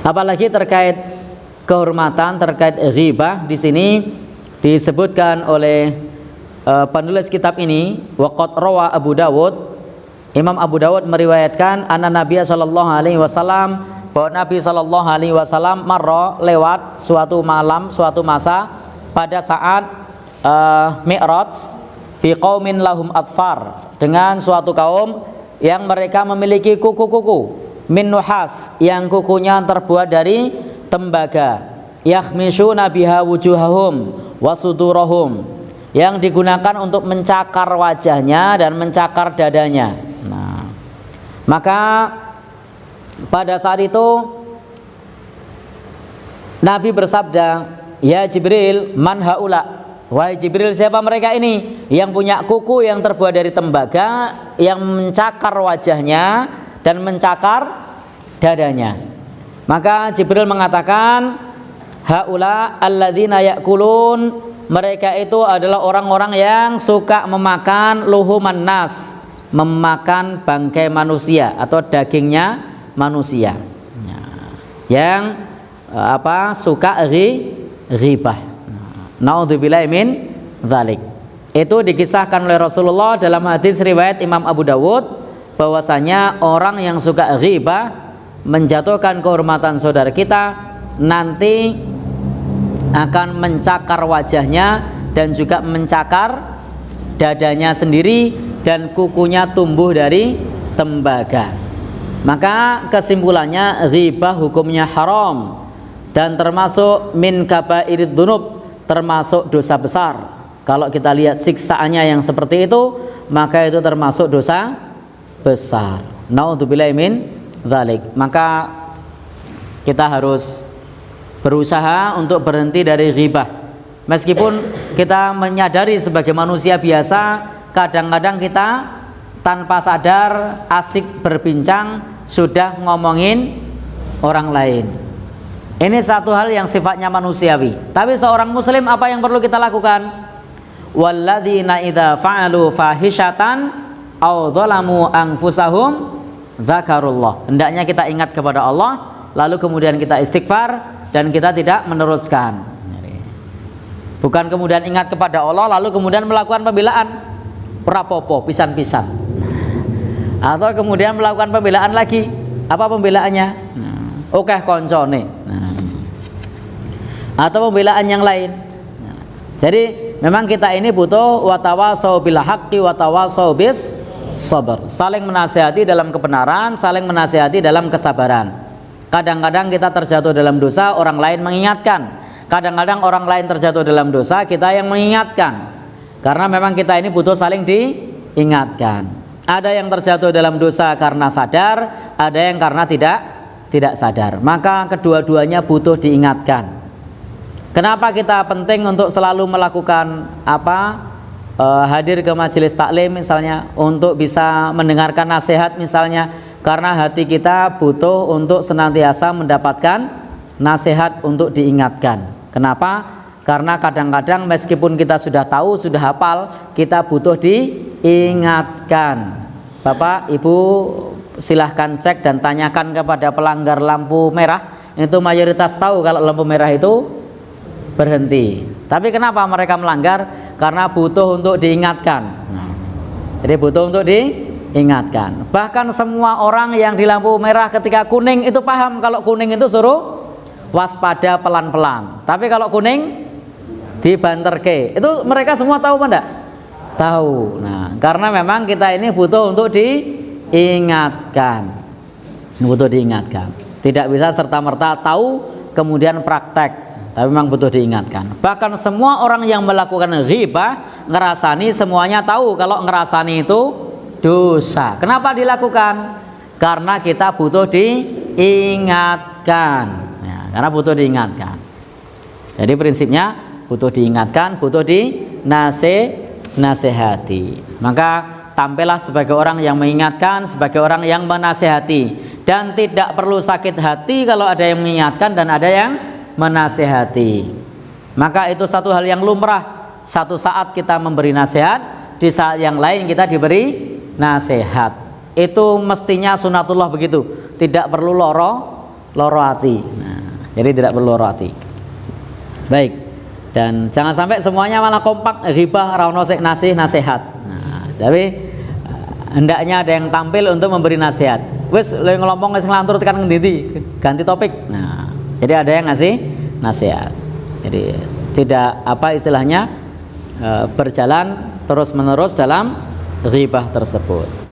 Apalagi terkait kehormatan, terkait ghibah, di sini disebutkan oleh penulis kitab ini, waqad rawa Abu Dawud, Imam Abu Dawud meriwayatkan anna Nabiya sallallahu alaihi wasallam, bahwa Nabi sallallahu alaihi wasallam marra, lewat suatu malam, suatu masa pada saat Mi'raj, bi qaumin lahum atfar, dengan suatu kaum yang mereka memiliki kuku-kuku min nuhas, yang kukunya terbuat dari tembaga, yakhmishuna biha wujuhahum wa sudurahum, yang digunakan untuk mencakar wajahnya dan mencakar dadanya. Nah, maka pada saat itu Nabi bersabda, ya Jibril, man haula, wahai Jibril, siapa mereka ini yang punya kuku yang terbuat dari tembaga, yang mencakar wajahnya dan mencakar dadanya. Maka Jibril mengatakan, haula alladzina yakulun, mereka itu adalah orang-orang yang suka memakan luhuman nas, memakan bangkai manusia atau dagingnya manusia, yang suka ghibah. Naudzubillahi min dzalik. Itu dikisahkan oleh Rasulullah dalam hadis riwayat Imam Abu Dawud, bahwasanya orang yang suka ghibah, menjatuhkan kehormatan saudara kita, nanti akan mencakar wajahnya dan juga mencakar dadanya sendiri, dan kukunya tumbuh dari tembaga. Maka kesimpulannya, ghibah hukumnya haram dan termasuk min kabairid dzunub, termasuk dosa besar. Kalau kita lihat siksaannya yang seperti itu, maka itu termasuk dosa besar. Naudzubillahi min dzalik. Maka kita harus berusaha untuk berhenti dari ghibah. Meskipun kita menyadari sebagai manusia biasa, kadang-kadang kita tanpa sadar asik berbincang, sudah ngomongin orang lain. Ini satu hal yang sifatnya manusiawi. Tapi seorang muslim, apa yang perlu kita lakukan? Walladzina idza fa'alu fahisyatan aw dzalamu anfusahum dzakarullah. Hendaknya kita ingat kepada Allah, lalu kemudian kita istighfar dan kita tidak meneruskan. Bukan kemudian ingat kepada Allah lalu kemudian melakukan pembelaan, prapopo pisan-pisan, atau kemudian melakukan pembelaan lagi. Apa pembelaannya? Oke koncone, atau pembelaan yang lain. Jadi memang kita ini butuh watawasau bil haqqi watawasau bis sabr, saling menasihati dalam kebenaran, saling menasihati dalam kesabaran. Kadang-kadang kita terjatuh dalam dosa, orang lain mengingatkan. Kadang-kadang orang lain terjatuh dalam dosa, kita yang mengingatkan. Karena memang kita ini butuh saling diingatkan. Ada yang terjatuh dalam dosa karena sadar, ada yang karena tidak sadar. Maka kedua-duanya butuh diingatkan. Kenapa kita penting untuk selalu melakukan hadir ke majelis taklim misalnya, untuk bisa mendengarkan nasihat misalnya, karena hati kita butuh untuk senantiasa mendapatkan nasihat untuk diingatkan. Kenapa? Karena kadang-kadang meskipun kita sudah tahu, sudah hafal, kita butuh diingatkan. Bapak, Ibu, silahkan cek dan tanyakan kepada pelanggar lampu merah. Itu mayoritas tahu kalau lampu merah itu berhenti. Tapi kenapa mereka melanggar? Karena butuh untuk diingatkan. Jadi butuh untuk diingatkan. Bahkan semua orang yang di lampu merah ketika kuning itu paham kalau kuning itu suruh waspada pelan-pelan. Tapi kalau kuning dibanterke, itu mereka semua tahu apa enggak? Tahu. Nah, karena memang kita ini butuh untuk diingatkan. Butuh diingatkan. Tidak bisa serta-merta tahu kemudian praktek. Tapi memang butuh diingatkan. Bahkan semua orang yang melakukan ghibah ngerasani semuanya tahu kalau ngerasani itu dosa. Kenapa dilakukan? Karena kita butuh diingatkan. Ya, karena butuh diingatkan. Jadi prinsipnya butuh diingatkan, butuh dinasehati. Maka tampillah sebagai orang yang mengingatkan, sebagai orang yang menasehati. Dan tidak perlu sakit hati kalau ada yang mengingatkan dan ada yang menasehati. Maka itu satu hal yang lumrah. Satu saat kita memberi nasihat, di saat yang lain kita diberi nasihat. Itu mestinya sunatullah begitu. Tidak perlu loro ati. Nah, jadi tidak perlu loro ati. Baik. Dan jangan sampai semuanya malah kompak ghibah ra ono sik nasihat. Nah, tapi hendaknya ada yang tampil untuk memberi nasihat. Wis lha ngomong wis nglantur tekan ngendi, ganti topik. Nah, jadi ada yang ngasih nasihat. Jadi tidak apa istilahnya berjalan terus-menerus dalam ghibah tersebut.